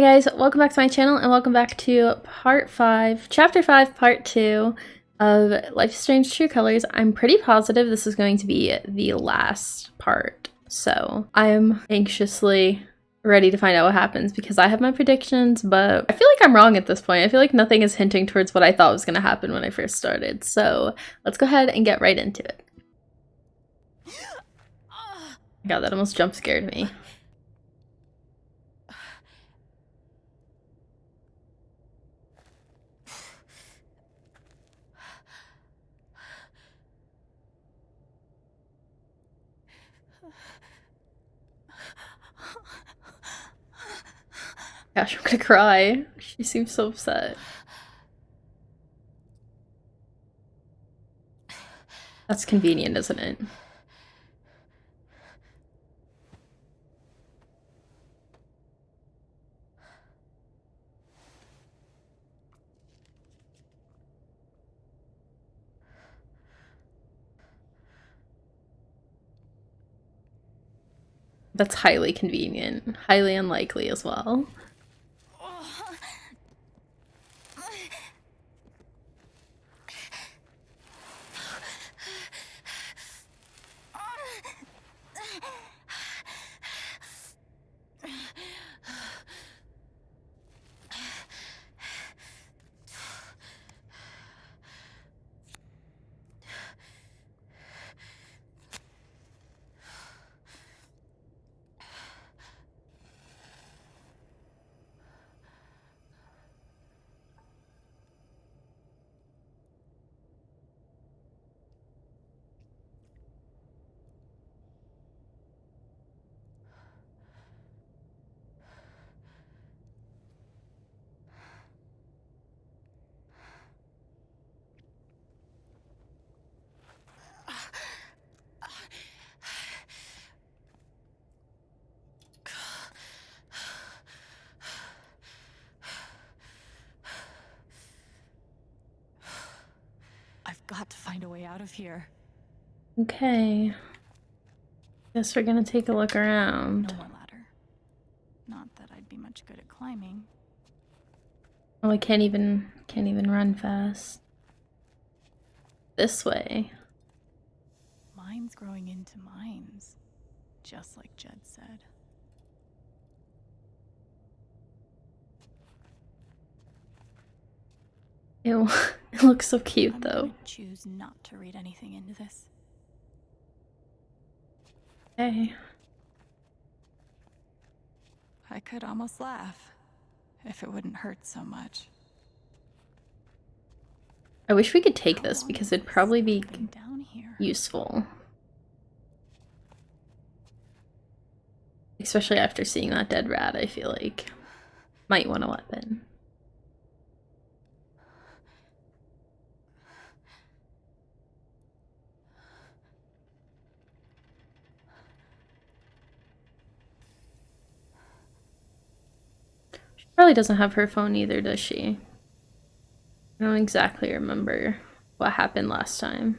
Hi guys, welcome back to my channel and welcome back to chapter 5, part 2 of Life is Strange True Colors. I'm pretty positive this is going to be the last part, so I'm anxiously ready to find out what happens because I have my predictions, but I feel like I'm wrong at this point. I feel like nothing is hinting towards what I thought was going to happen when I first started, so let's go ahead and get right into it. God, that almost jump scared me. Gosh, I'm gonna cry. She seems so upset. That's convenient, isn't it? That's highly convenient. Highly unlikely as well. I've got to find a way out of here. Okay. Guess we're gonna take a look around. No more ladder. Not that I'd be much good at climbing. Oh, I can't even run fast. This way. Mines growing into mines. Just like Jed said. Ew, it looks so cute though. I'm gonna choose not to read anything into this. Okay. I could almost laugh if it wouldn't hurt so much. I wish we could take this because it'd probably be down here. useful. Especially after seeing that dead rat, I feel like might want a weapon. She probably doesn't have her phone either, does she? I don't exactly remember what happened last time.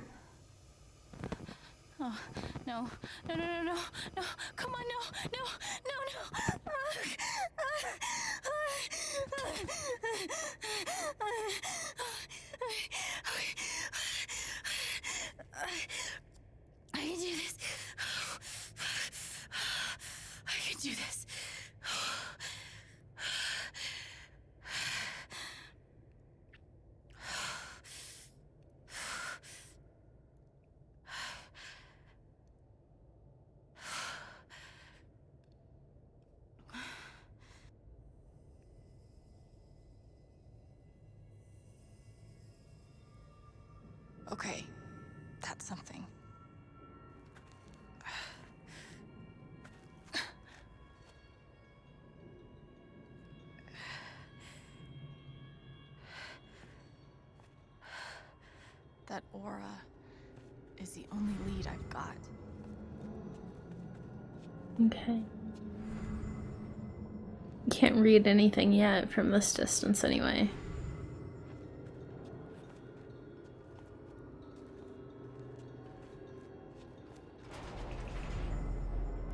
Oh, no, no, no, no, no, no, come on, no, no, no, no. I can do this. I can do this. Okay, that's something. That aura is the only lead I've got. Okay. Can't read anything yet from this distance anyway.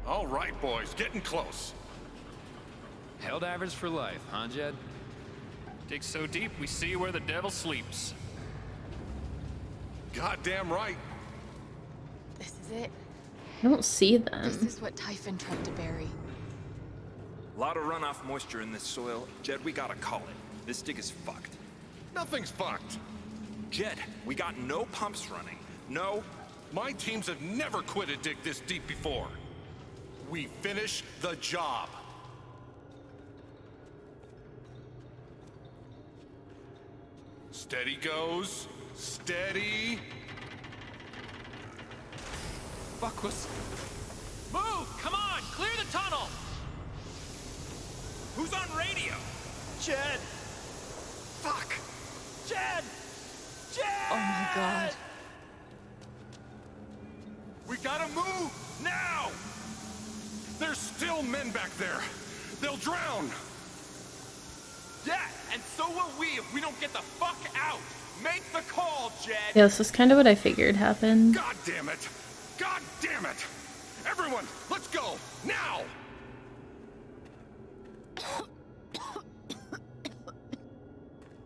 All right, boys, getting close. Helldivers for life, huh, Jed? Dig so deep, we see where the devil sleeps. Goddamn right. This is it. I don't see This them. is what Typhon tried to bury. A lot of runoff moisture in this soil. Jed, we gotta call it. This dig is fucked. Nothing's fucked. Jed, we got no pumps running. No. My teams have never quit a dig this deep before. We finish the job. Steady goes. Steady. Fuck was... Move! Come on! Clear the tunnel! Who's on radio? Jed! Fuck! Jed! Jed! Oh my god. We gotta move! Now! There's still men back there. They'll drown. Yeah, and so will we if we don't get the fuck out! Make the call, Jed! Yeah, this is kind of what I figured happened. God damn it! God damn it! Everyone, let's go! Now!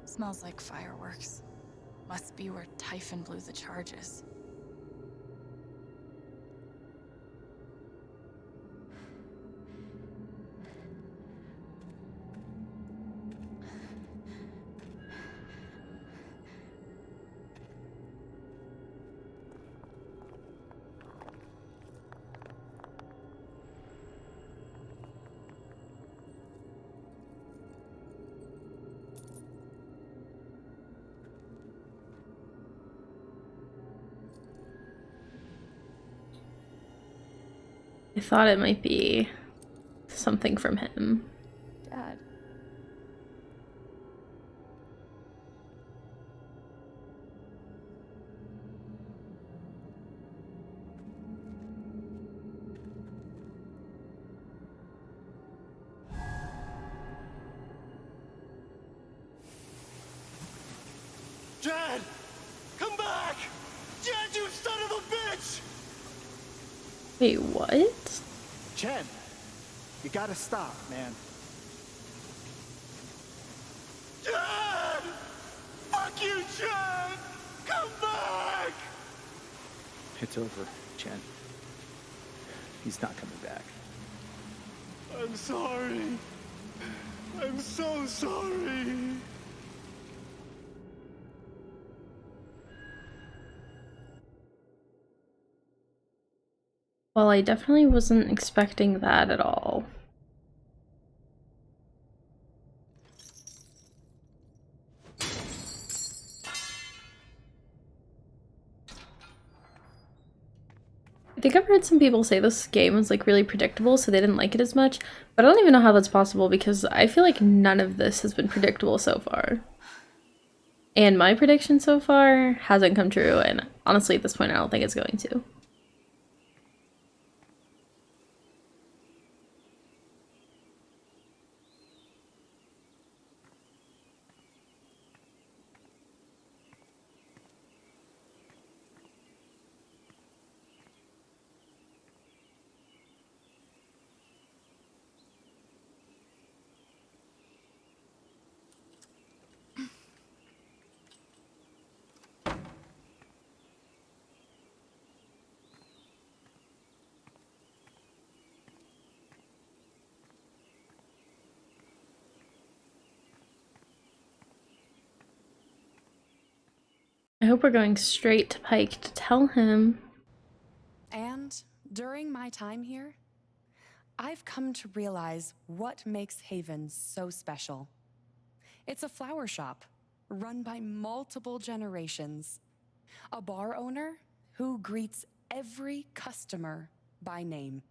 Smells like fireworks. Must be where Typhon blew the charges. I thought it might be something from him. Dad. Jed! Come back! Jed, you son of a bitch! Wait, what? Chen, you gotta stop, man. Jed! Fuck you, Jed! Come back! It's over, Chen. He's not coming back. I'm sorry. I'm so sorry. Well, I definitely wasn't expecting that at all. I think I've heard some people say this game was like really predictable, so they didn't like it as much, but I don't even know how that's possible because I feel like none of this has been predictable so far. And my prediction so far hasn't come true, and honestly at this point I don't think it's going to. I hope we're going straight to Pike to tell him. And during my time here, I've come to realize what makes Haven so special. It's a flower shop run by multiple generations, a bar owner who greets every customer by name.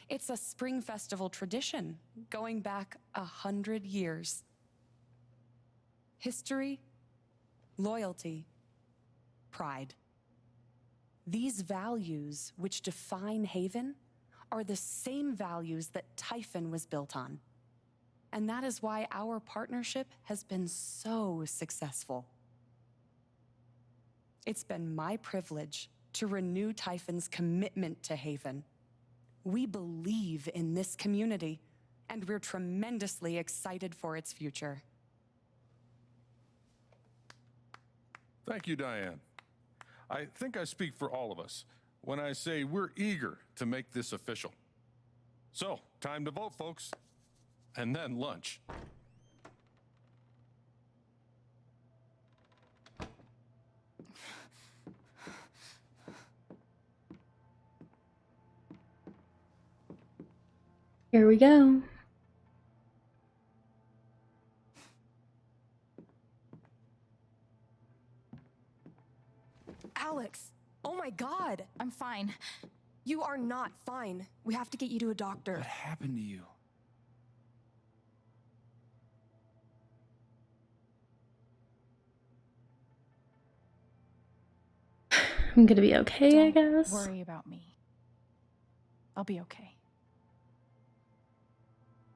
It's a spring festival tradition going back 100 years. History, loyalty, pride. These values which define Haven are the same values that Typhon was built on. And that is why our partnership has been so successful. It's been my privilege to renew Typhon's commitment to Haven. We believe in this community, and we're tremendously excited for its future. Thank you, Diane. I think I speak for all of us when I say we're eager to make this official. So, time to vote, folks. And then lunch. Here we go. Alex! Oh my god! I'm fine. You are not fine. We have to get you to a doctor. What happened to you? I'm gonna be okay, I Don't guess. worry about me. I'll be okay.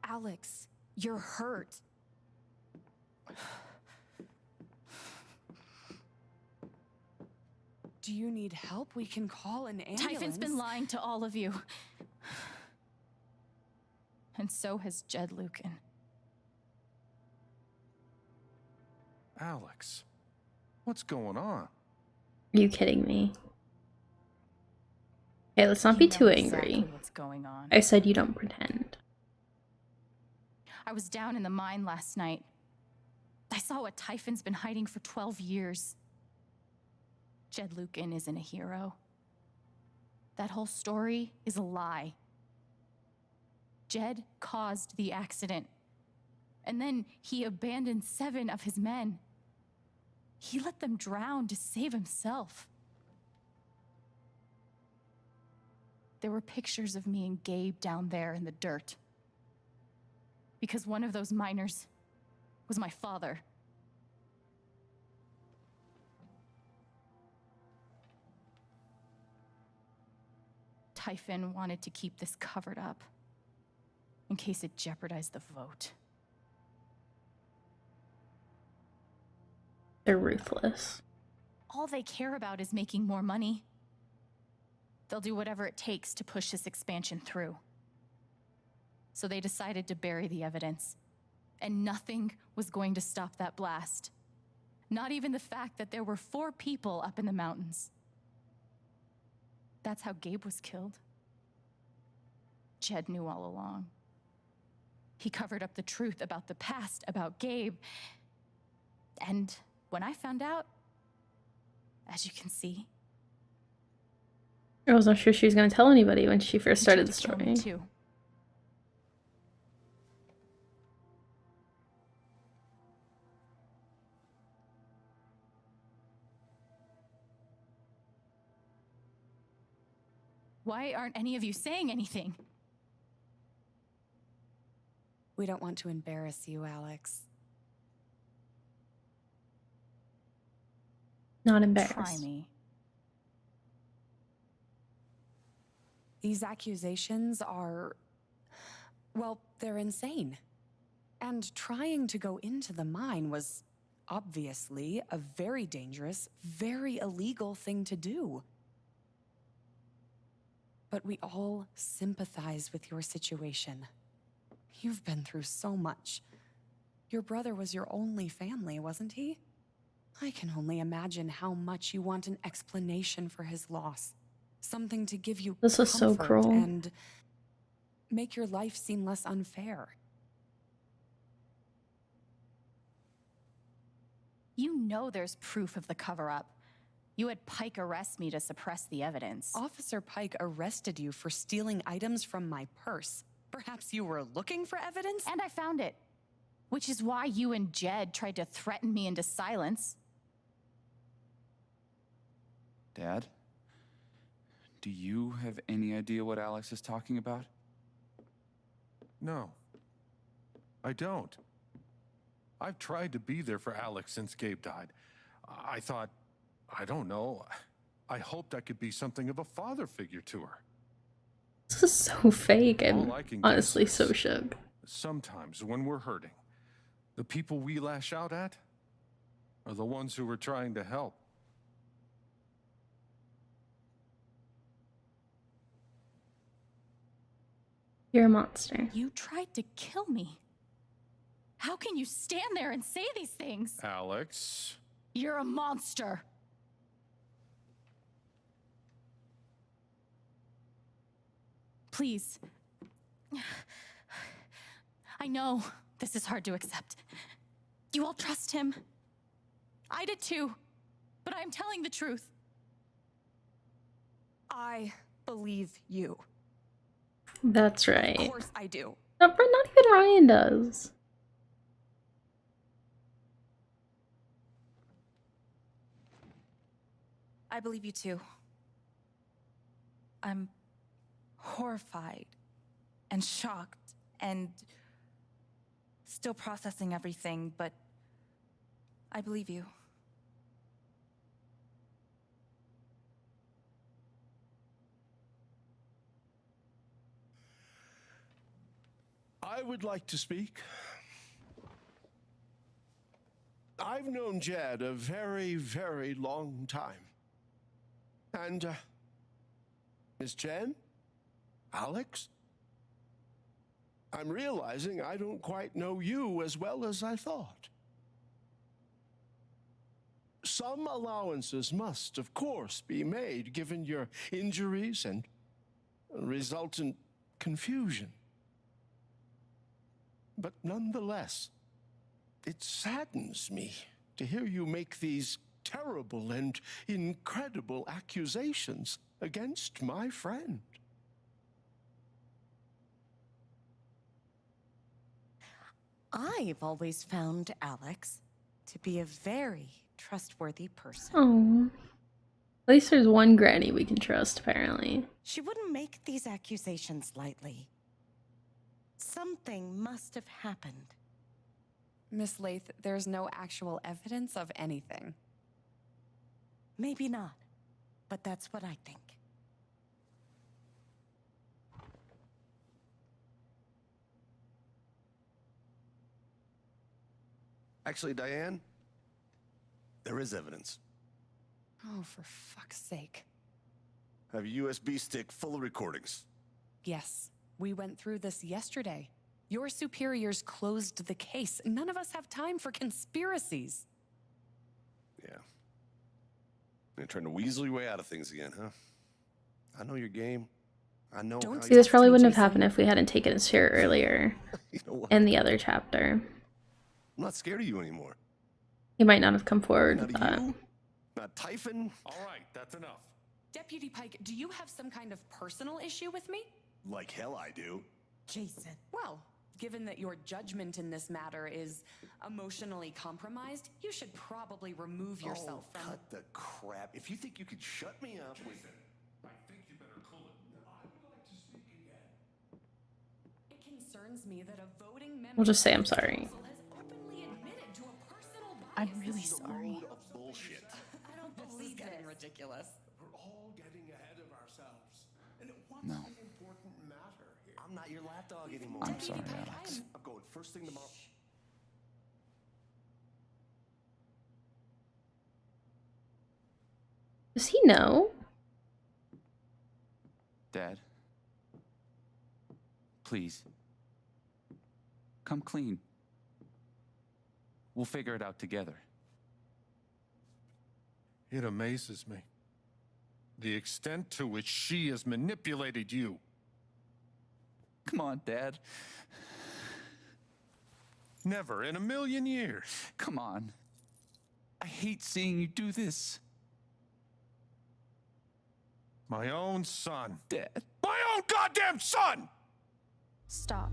Alex, you're hurt. Do you need help? We can call an ambulance. Typhon's been lying to all of you. And so has Jed Lucan. Alex, what's going on? Are you kidding me? Okay, let's not You be know too exactly angry. what's going on. I said you don't pretend. I was down in the mine last night. I saw what Typhon's been hiding for 12 years. Jed Lucan isn't a hero. That whole story is a lie. Jed caused the accident. And then he abandoned 7 of his men. He let them drown to save himself. There were pictures of me and Gabe down there in the dirt. Because one of those miners was my father. Typhon wanted to keep this covered up in case it jeopardized the vote. They're ruthless. All they care about is making more money. They'll do whatever it takes to push this expansion through. So they decided to bury the evidence. And nothing was going to stop that blast. Not even the fact that there were 4 people up in the mountains. That's how Gabe was killed. Jed knew all along. He covered up the truth about the past, about Gabe. And when I found out, as you can see, I was not sure she was going to tell anybody when she first started the he tried to kill me story. too. Why aren't any of you saying anything? We don't want to embarrass you, Alex. Not embarrassed. Try me. These accusations are, well, they're insane. And trying to go into the mine was obviously a very dangerous, very illegal thing to do. But we all sympathize with your situation. You've been through so much. Your brother was your only family, wasn't he? I can only imagine how much you want an explanation for his loss. Something to give you This is so comfort cruel. and make your life seem less unfair. You know there's proof of the cover-up. You had Pike arrest me to suppress the evidence. Officer Pike arrested you for stealing items from my purse. Perhaps you were looking for evidence? And I found it. Which is why you and Jed tried to threaten me into silence. Dad? Do you have any idea what Alex is talking about? No, I don't. I've tried to be there for Alex since Gabe died. I thought, I don't know, I hoped I could be something of a father figure to her. This is so fake. I'm All I can honestly guess so is shook. sometimes when we're hurting, the people we lash out at are the ones who are trying to help. You're a monster. You tried to kill me. How can you stand there and say these things? Alex. You're a monster. Please. I know this is hard to accept. You all trust him. I did too. But I'm telling the truth. I believe you. That's Of right. course I do. No, but not even Ryan does. I believe you too. I'm horrified and shocked and still processing everything, but I believe you. I would like to speak. I've known Jed a very, very long time. And, Miss Chen? Alex? I'm realizing I don't quite know you as well as I thought. Some allowances must, of course, be made given your injuries and resultant confusion. But nonetheless, it saddens me to hear you make these terrible and incredible accusations against my friend. I've always found Alex to be a very trustworthy person. Oh. At least there's one granny we can trust, apparently. She wouldn't make these accusations lightly. Something must have happened. Miss Lath, there's no actual evidence of anything. Maybe not, but that's what I think. Actually, Diane, there is evidence. Oh, for fuck's sake. I have a USB stick full of recordings. Yes, we went through this yesterday. Your superiors closed the case. None of us have time for conspiracies. Yeah. You're trying to weasel your way out of things again, huh? I know your game. I know how See, this you... probably wouldn't have happened if we hadn't taken his share earlier You know what? in the other chapter. I'm not scared of you anymore. He might not have come forward Not with of that. you, not Typhon. All right, that's enough. Deputy Pike, do you have some kind of personal issue with me? Like hell I do. Jason. Well, given that your judgment in this matter is emotionally compromised, you should probably remove yourself from... Cut the crap. If you think you could shut me up with... I think you better cool it. I would like to speak again. It concerns me that a voting member... We'll just say I'm sorry. has openly admitted to a personal bias. I'm really sorry. Load of bullshit. I don't believe this. Getting ridiculous. We're all getting ahead of ourselves. And what's No. the important matter here? I'm not your lapdog anymore. I'm sorry, Alex. I'm going first thing tomorrow. Does he know? Dad, please, come clean. We'll figure it out together. It amazes me. The extent to which she has manipulated you. Come on, Dad. Never in a million years. Come on. I hate seeing you do this. My own son. Dad. My own goddamn son! Stop.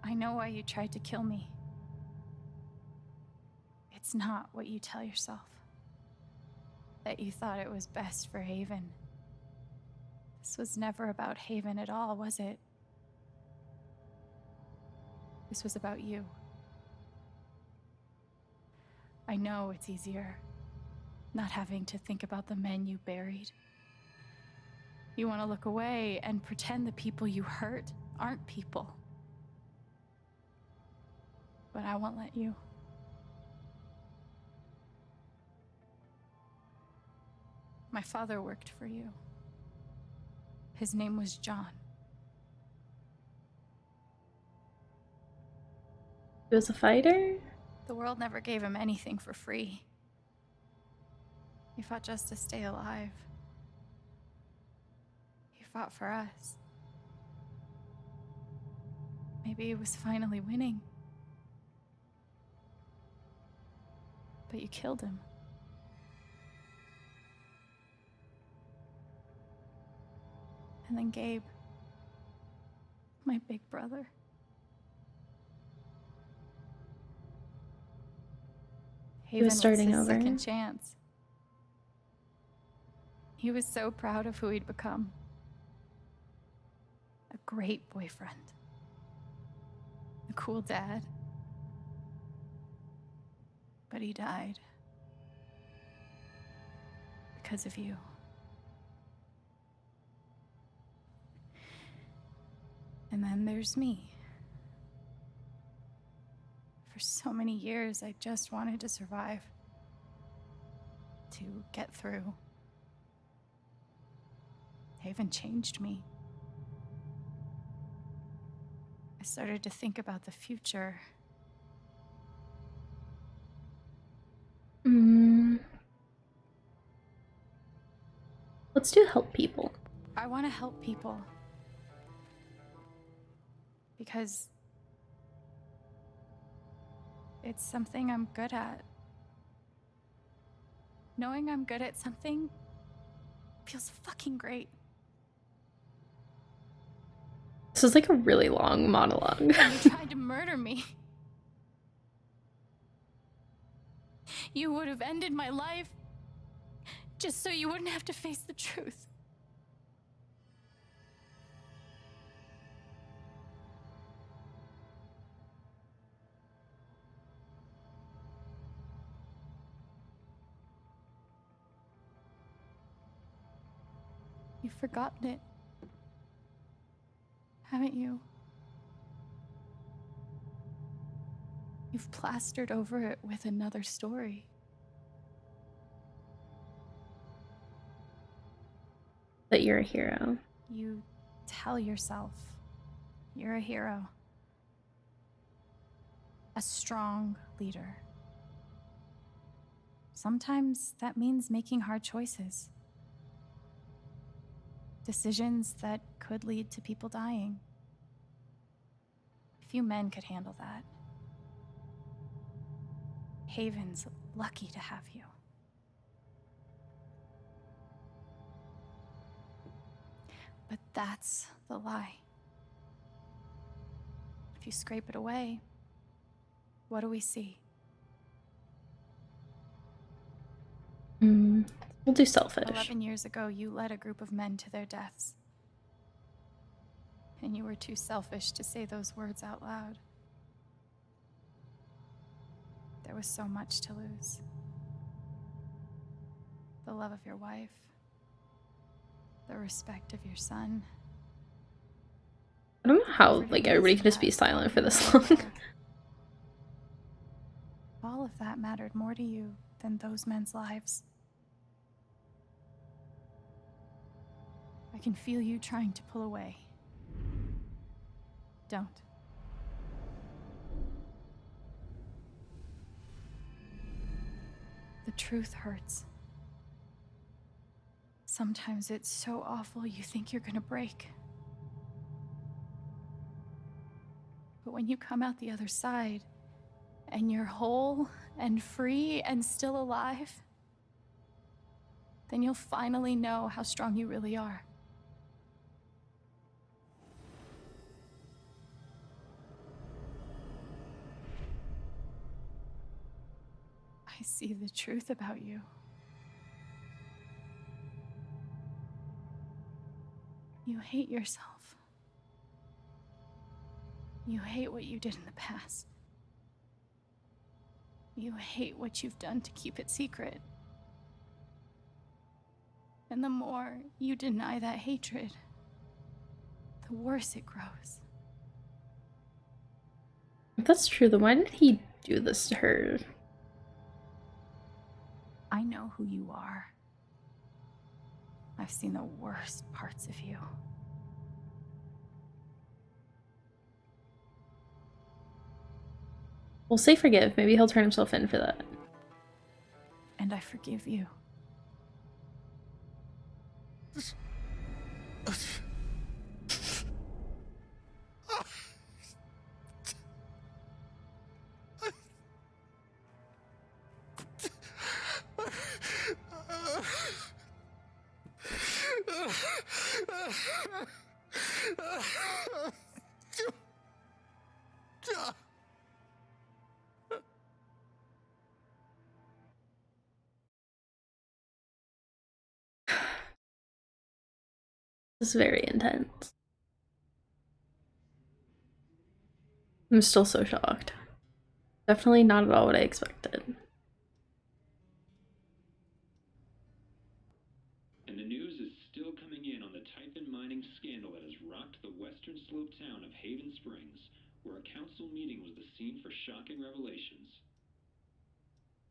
I know why you tried to kill me. It's not what you tell yourself. That you thought it was best for Haven. This was never about Haven at all, was it? This was about you. I know it's easier not having to think about the men you buried. You want to look away and pretend the people you hurt aren't people. But I won't let you. My father worked for you. His name was John. He was a fighter? The world never gave him anything for free. He fought just to stay alive. He fought for us. Maybe he was finally winning. But you killed him. And then Gabe, my big brother. He was starting his over. Second chance. He was so proud of who he'd become. A great boyfriend. A cool dad. But he died. Because of you. And then there's me. For so many years, I just wanted to survive. To get through. Haven changed me. I started to think about the future. Let's do help people. I want to help people. Because it's something I'm good at. Knowing I'm good at something feels fucking great. This is like a really long monologue. And you tried to murder me. You would have ended my life just so you wouldn't have to face the truth. You've forgotten it, haven't you? You've plastered over it with another story. That you're a hero. You tell yourself you're a hero. A strong leader. Sometimes that means making hard choices. Decisions that could lead to people dying. Few men could handle that. Haven's lucky to have you. But that's the lie. If you scrape it away, what do we see? We'll do selfish. 11 years ago, you led a group of men to their deaths. And you were too selfish to say those words out loud. There was so much to lose. The love of your wife. The respect of your son. I don't know how, like, everybody can just be silent for this long. All of that mattered more to you than those men's lives. I can feel you trying to pull away. Don't. The truth hurts. Sometimes it's so awful you think you're gonna break. But when you come out the other side, and you're whole and free and still alive, then you'll finally know how strong you really are. I see the truth about you. You hate yourself. You hate what you did in the past. You hate what you've done to keep it secret. And the more you deny that hatred, the worse it grows. If that's true, then why did he do this to her? I know who you are. I've seen the worst parts of you. We'll say forgive. Maybe he'll turn himself in for that. And I forgive you. This is very intense. I'm still so shocked. Definitely not at all what I expected. And the news is still coming in on the Typhon mining scandal that has rocked the western slope town of Haven Springs, where a council meeting was the scene for shocking revelations.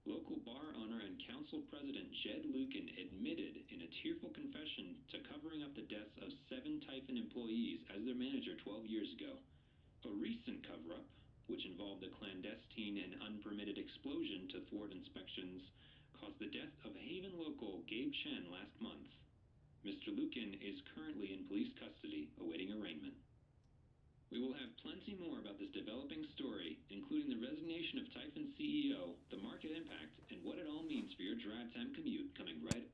Local bar owner and council president Jed Lucan admitted in a tearful confession to covering up the deaths of 7 Typhon employees as their manager 12 years ago. A recent cover-up, which involved a clandestine and unpermitted explosion to thwart inspections, caused the death of Haven local Gabe Chen last month. Mr. Lucan is currently in police custody, awaiting arraignment. We will have plenty more about this developing story, including the resignation of Typhon CEO, the market impact, and what it all means for your drive time commute coming right.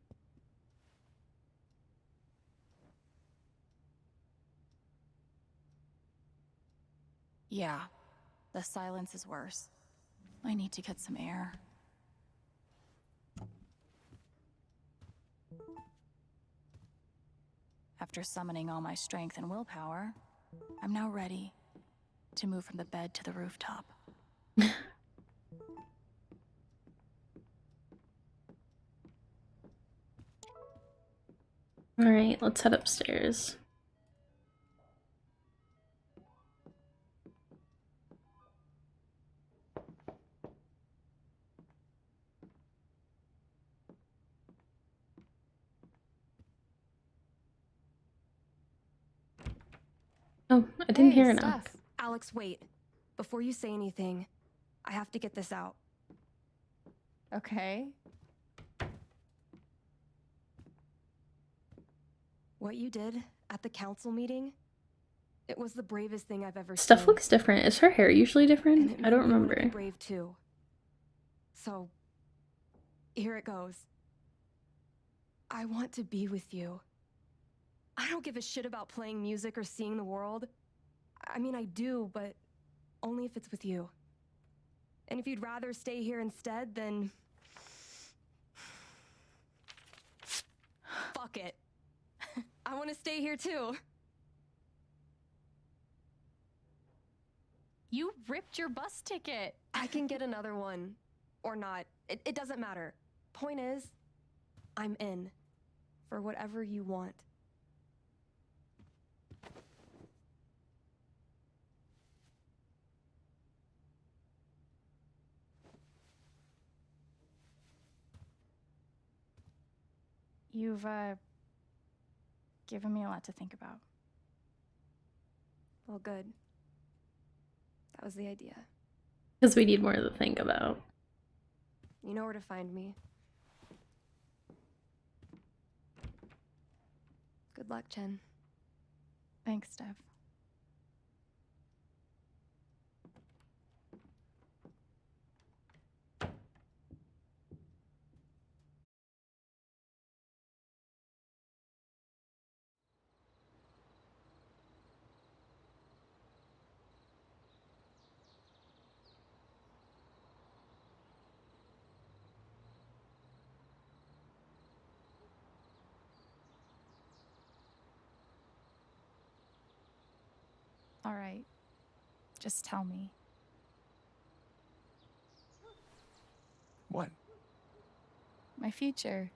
Yeah, the silence is worse. I need to get some air. After summoning all my strength and willpower, I'm now ready to move from the bed to the rooftop. Alright, let's head upstairs. Oh, I didn't hear a knock. Steph. Alex, wait. Before you say anything, I have to get this out. Okay. What you did at the council meeting, it was the bravest thing I've ever Stuff seen. looks different. Is her hair usually And it different? I made don't me wanna be remember. brave too. So, here it goes. I want to be with you. I don't give a shit about playing music or seeing the world. I mean, I do, but only if it's with you. And if you'd rather stay here instead, then... fuck it. I want to stay here too. You ripped your bus ticket. I can get another one. Or not. It doesn't matter. Point is, I'm in. For whatever you want. You've, given me a lot to think about. Well, good. That was the idea. Because we need more to think about. You know where to find me. Good luck, Chen. Thanks, Steph. All right. Just tell me. What? My future.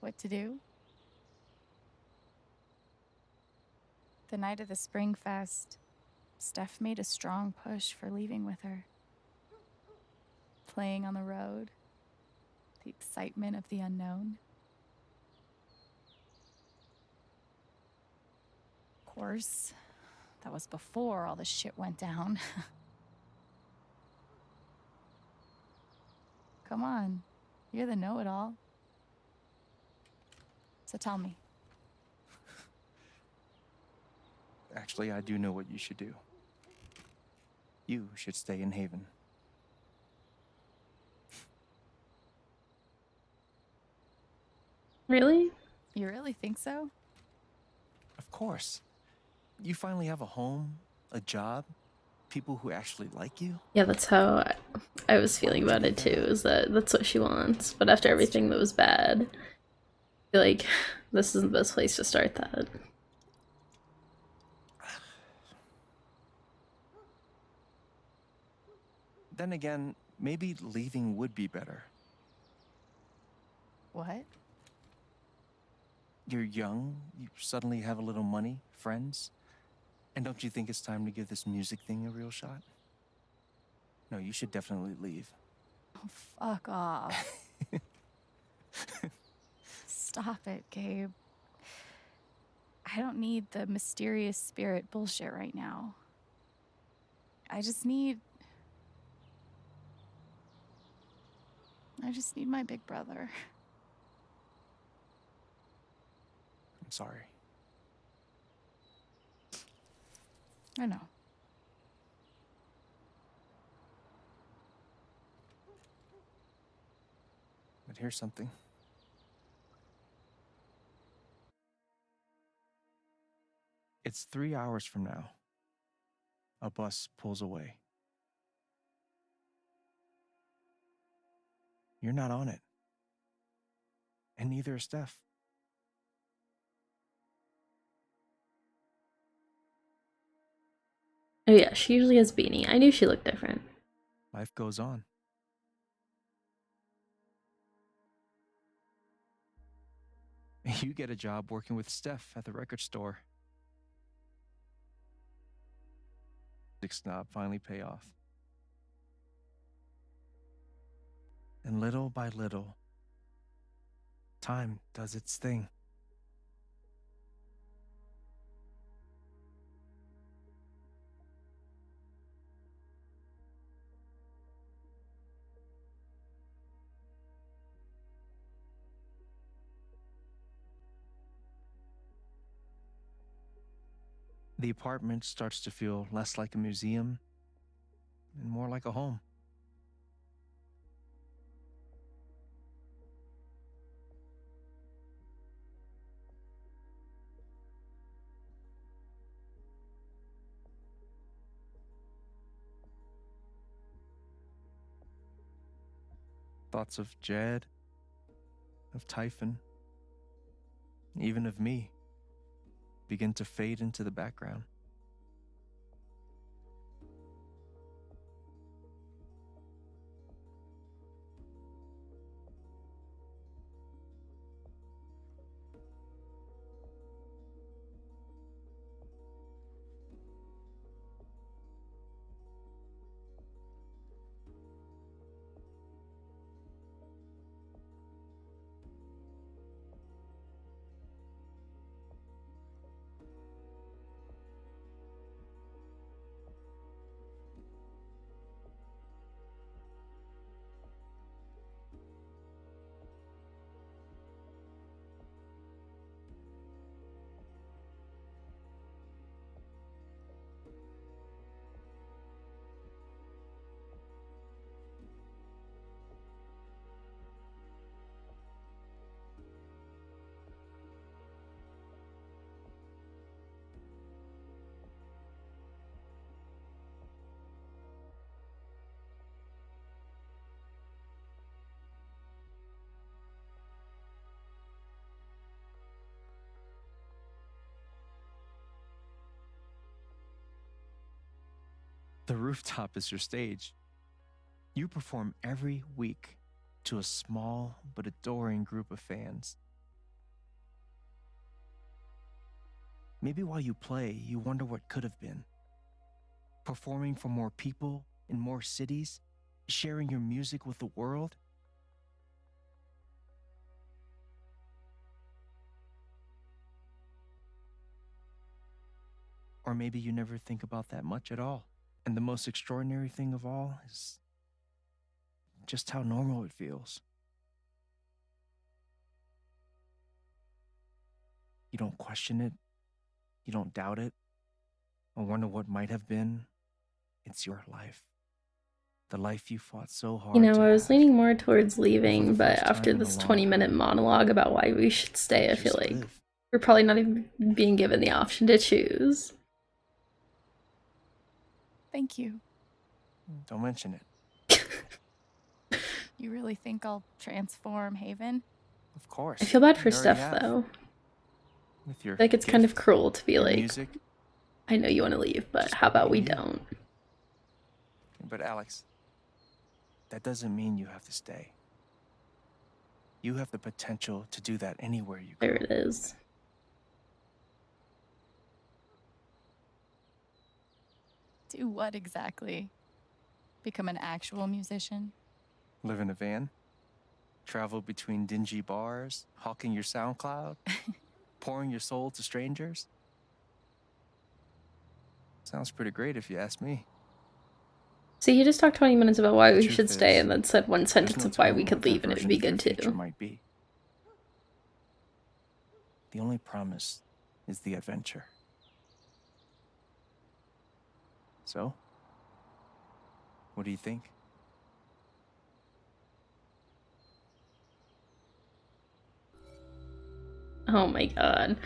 What to do? The night of the Spring Fest, Steph made a strong push for leaving with her. Playing on the road, the excitement of the unknown. Of course, that was before all the shit went down. Come on, you're the know-it-all. So tell me. Actually, I do know what you should do. You should stay in Haven. Really? You really think so? Of course. You finally have a home, a job, people who actually like you. Yeah, that's how I was feeling about it too, is that that's what she wants. But after everything that was bad, I feel like this is the best place to start that. Then again, maybe leaving would be better. What? You're young, you suddenly have a little money, friends. And don't you think it's time to give this music thing a real shot? No, you should definitely leave. Oh, fuck off. Stop it, Gabe. I don't need the mysterious spirit bullshit right now. I just need my big brother. I'm sorry. I know. But here's something. It's 3 hours from now. A bus pulls away. You're not on it. And neither is Steph. Oh yeah, she usually has beanie. I knew she looked different. Life goes on. You get a job working with Steph at the record store. Music snob finally pay off. And little by little, time does its thing. The apartment starts to feel less like a museum and more like a home. Thoughts of Jed, of Typhon, even of me, begin to fade into the background. The rooftop is your stage. You perform every week to a small but adoring group of fans. Maybe while you play, you wonder what could have been. Performing for more people in more cities, sharing your music with the world. Or maybe you never think about that much at all. And the most extraordinary thing of all is just how normal it feels. You don't question it. You don't doubt it. Or wonder what might have been. It's your life. The life you fought so hard You know, to I was have. leaning more towards leaving, but first time after in a this long 20-minute monologue about why we should stay, I feel Just like live. we're probably not even being given the option to choose. Thank you. Don't mention it. You really think I'll transform Haven? Of course. I feel bad You for already Steph, have. though. With your Like, it's kind of gift, cruel to be your like, music. I know you want to leave, but Just how about we being you. don't? But Alex, that doesn't mean you have to stay. You have the potential to do that anywhere you go. There it is. Do what exactly? Become an actual musician? Live in a van, travel between dingy bars, hawking your SoundCloud, pouring your soul to strangers. Sounds pretty great if you ask me. See, he just talked 20 minutes about why The we truth should stay is, and then said one there's sentence no of why we telling could what that leave and it would version be of your good future too. might be. The only promise is the adventure. So, what do you think? Oh my god.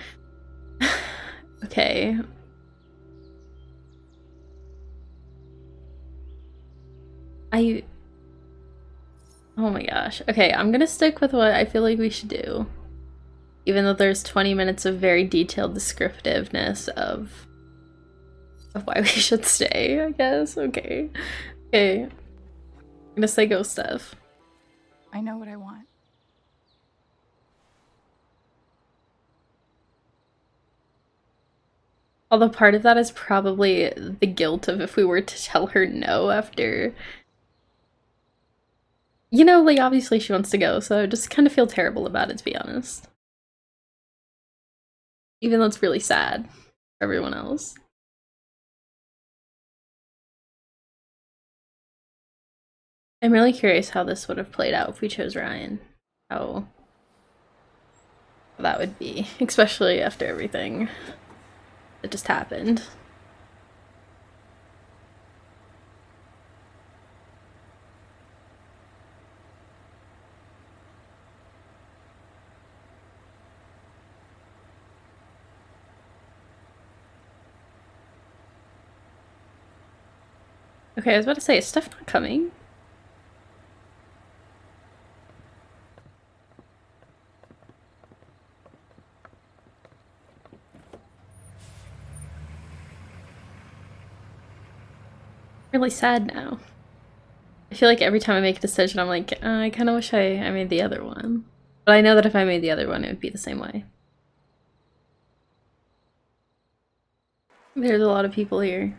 Okay. Oh my gosh. Okay, I'm gonna stick with what I feel like we should do. Even though there's 20 minutes of very detailed descriptiveness of why we should stay, I guess. Okay. Okay. I'm gonna say go, Steph. I know what I want. Although part of that is probably the guilt of if we were to tell her no after. You know, like, obviously she wants to go, so I just kind of feel terrible about it, to be honest. Even though it's really sad for everyone else. I'm really curious how this would have played out if we chose Ryan. How that would be, especially after everything that just happened. Okay, I was about to say, is Steph not coming? Really sad now. I feel like every time I make a decision, I'm like, I kind of wish I made the other one. But I know that if I made the other one, it would be the same way. There's a lot of people here.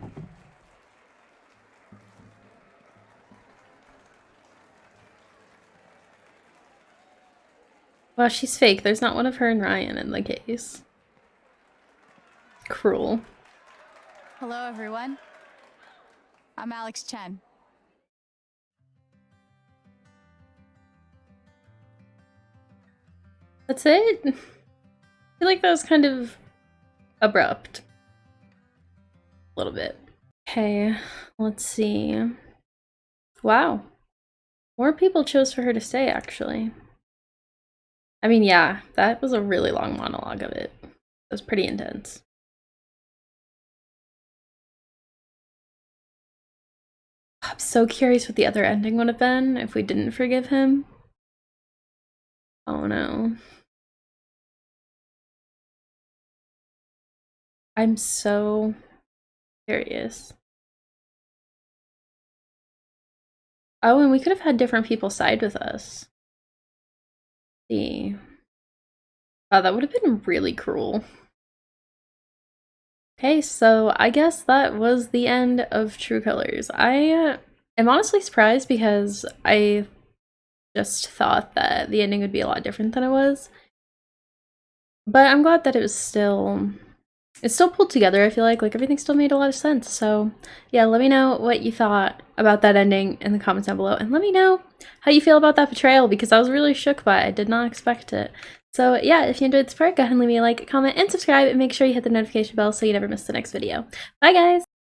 Well, she's fake. There's not one of her and Ryan in the case. Cruel. Hello, everyone. I'm Alex Chen. That's it? I feel like that was kind of abrupt. A little bit. Okay, let's see. Wow. More people chose for her to stay, actually. I mean, yeah, that was a really long monologue of it. It was pretty intense. I'm so curious what the other ending would have been if we didn't forgive him. Oh no. I'm so curious. Oh, and we could have had different people side with us. Let's see. Oh, that would have been really cruel. Okay, so I guess that was the end of True Colors. I am honestly surprised because I just thought that the ending would be a lot different than it was. But I'm glad that it was still pulled together. I feel like everything still made a lot of sense. So yeah, let me know what you thought about that ending in the comments down below, and let me know how you feel about that betrayal, because I was really shook by it. I did not expect it. So yeah, if you enjoyed this part, go ahead and leave me a like, comment, and subscribe, and make sure you hit the notification bell so you never miss the next video. Bye guys!